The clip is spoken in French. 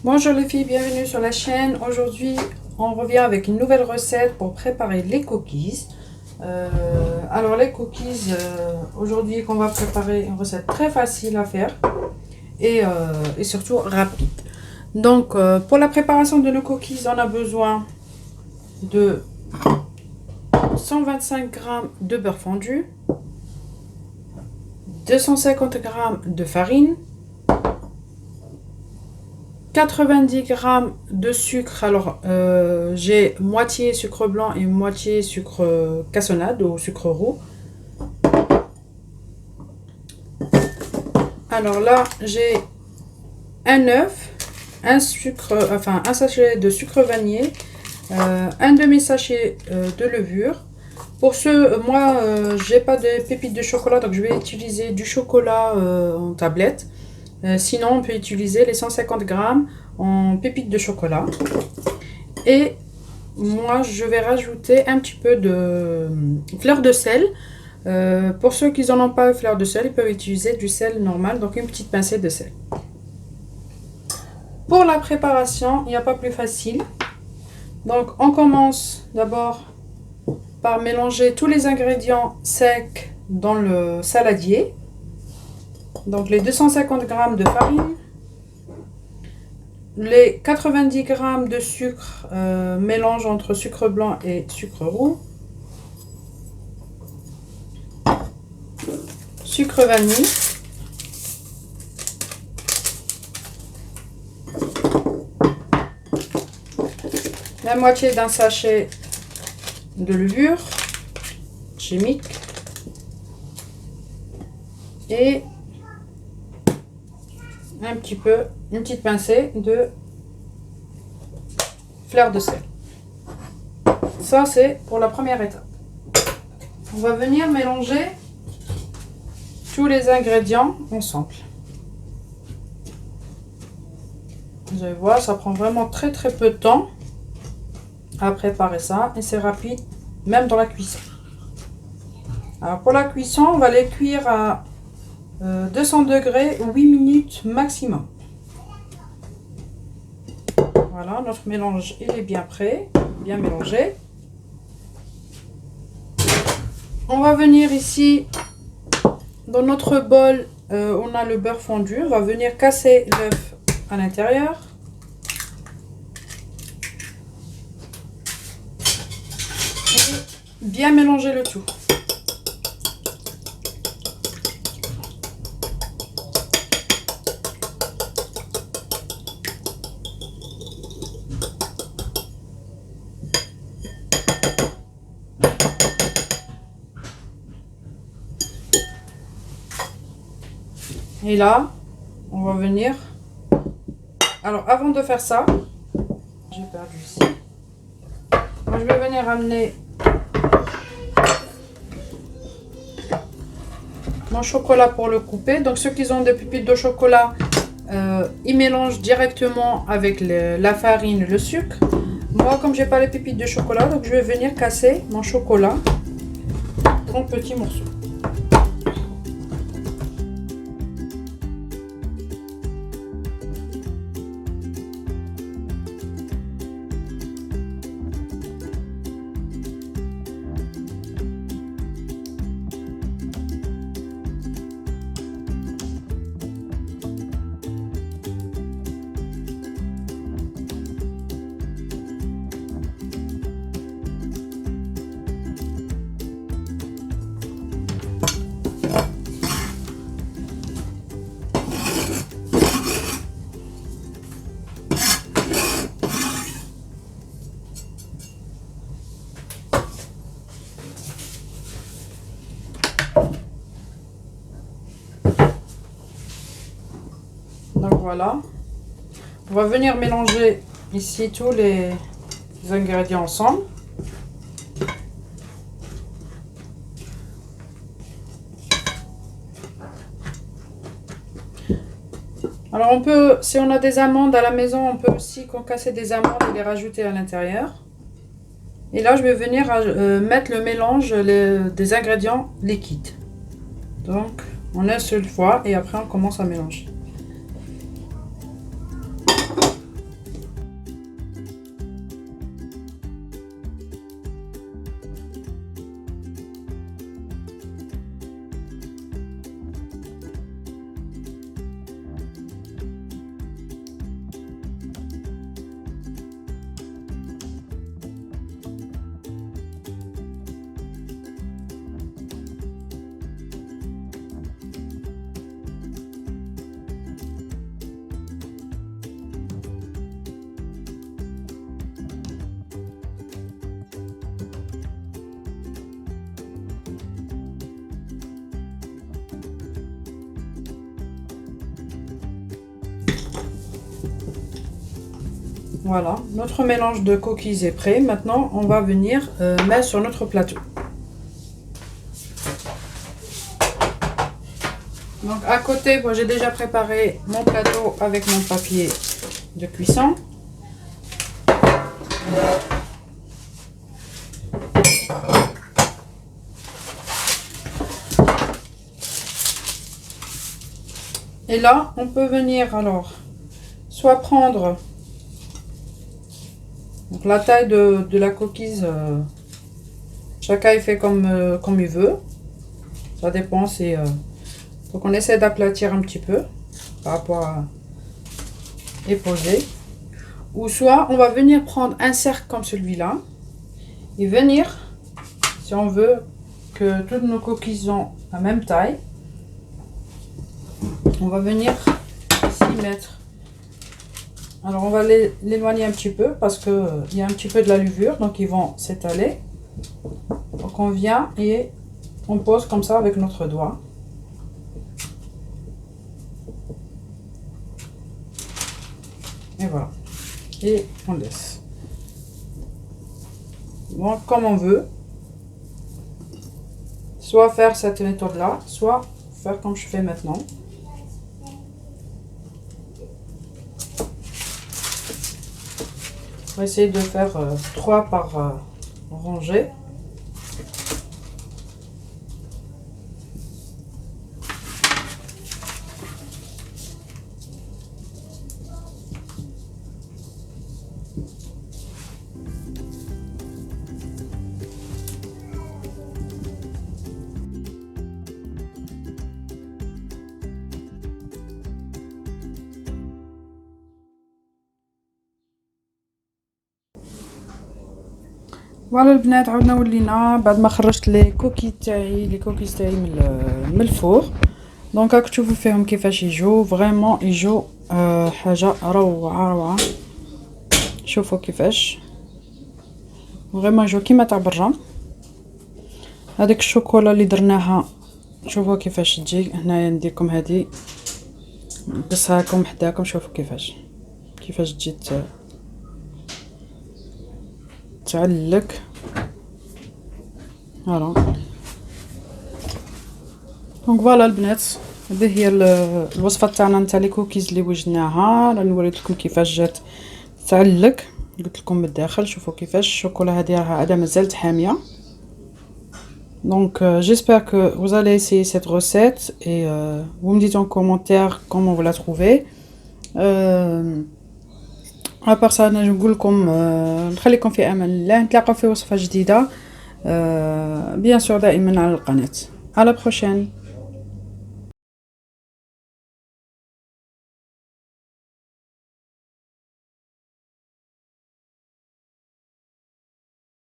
Bonjour les filles, bienvenue sur la chaîne. Aujourd'hui, on revient avec une nouvelle recette pour préparer les cookies. Alors les cookies, aujourd'hui qu'on va préparer une recette très facile à faire et surtout rapide. Donc pour la préparation de nos cookies, on a besoin de 125 g de beurre fondu, 250 g de farine, 90 g de sucre. Alors j'ai moitié sucre blanc et moitié sucre cassonade ou sucre roux. Alors là j'ai un œuf, un sachet de sucre vanillé, un demi-sachet de levure. Pour moi j'ai pas de pépites de chocolat, donc je vais utiliser du chocolat en tablette. Sinon on peut utiliser les 150 g en pépites de chocolat. Et moi je vais rajouter un petit peu de fleur de sel. Pour ceux qui n'en ont pas de fleur de sel, ils peuvent utiliser du sel normal, donc une petite pincée de sel. Pour la préparation, il n'y a pas plus facile. Donc on commence d'abord par mélanger tous les ingrédients secs dans le saladier. Donc les 250 g de farine, les 90 g de sucre, mélange entre sucre blanc et sucre roux, sucre vanille, la moitié d'un sachet de levure chimique et une petite pincée de fleur de sel. Ça c'est pour la première étape. On va venir mélanger tous les ingrédients ensemble. Vous allez voir, ça prend vraiment très peu de temps à préparer ça et c'est rapide même dans la cuisson. Alors pour la cuisson, on va les cuire à 200 degrés 8 minutes maximum. Voilà, notre mélange il est bien prêt, bien mélangé. On va venir ici dans notre bol, on a le beurre fondu. On va venir casser l'œuf à l'intérieur. Bien mélanger le tout. Et là, on va venir... Alors, avant de faire ça, j'ai perdu ici. Moi, je vais venir amener mon chocolat pour le couper. Donc, ceux qui ont des pépites de chocolat, ils mélangent directement avec la farine et le sucre. Moi, comme j'ai pas les pépites de chocolat, donc je vais venir casser mon chocolat en petits morceaux. Donc voilà, on va venir mélanger ici tous les ingrédients ensemble. Alors on peut, si on a des amandes à la maison, on peut aussi concasser des amandes et les rajouter à l'intérieur. Et là je vais venir mettre le mélange des ingrédients liquides. Donc en une seule fois et après on commence à mélanger. Voilà, notre mélange de coquilles est prêt. Maintenant, on va venir mettre sur notre plateau. Donc à côté, moi j'ai déjà préparé mon plateau avec mon papier de cuisson. Et là, on peut venir alors soit prendre donc, la taille de la coquille. Chacun il fait comme il veut. Ça dépend, c'est faut qu'on essaie d'aplatir un petit peu par rapport à et poser. Ou soit on va venir prendre un cercle comme celui-là et venir, si on veut que toutes nos coquilles ont la même taille, on va venir ici mettre. Alors on va l'éloigner un petit peu parce que il y a un petit peu de la levure, donc ils vont s'étaler. Donc on vient et on pose comme ça avec notre doigt. Et voilà. Et on laisse. Bon, comme on veut. Soit faire cette méthode-là, soit faire comme je fais maintenant. On va essayer de faire 3 par rangée. فوالا البنات عاودنا ولينا بعد ما خرجت لي كوكي تاعي من الفور. دونك راك تشوفوا فيهم كيفاش يجوا فريمون يجوا حاجه روعه. شوفوا كيفاش فريمون يجوا كيما تاع برا. هذيك الشوكولا اللي درناها شوفوا كيفاش تجي. هنايا نديركم هذه نقصها لكم حداكم. شوفوا كيفاش تجي تعلق. فوالا دونك فوالا البنات، هذه هي الوصفه تاعنا نتاع لي كوكيز اللي وجدناها. راني وريت لكم كيفاش جات تعلق، قلت لكم من الداخل. شوفوا كيفاش الشوكولا هذه راها عاده مازالت حاميه. Donc j'espère que vous allez essayer cette recette et vous me dites en commentaire comment vous la trouvez. À part ça نقول لكم نخليكم في امان الله. نتلاقاو في وصفه جديده bien sûr دائما على القناه. À la prochaine.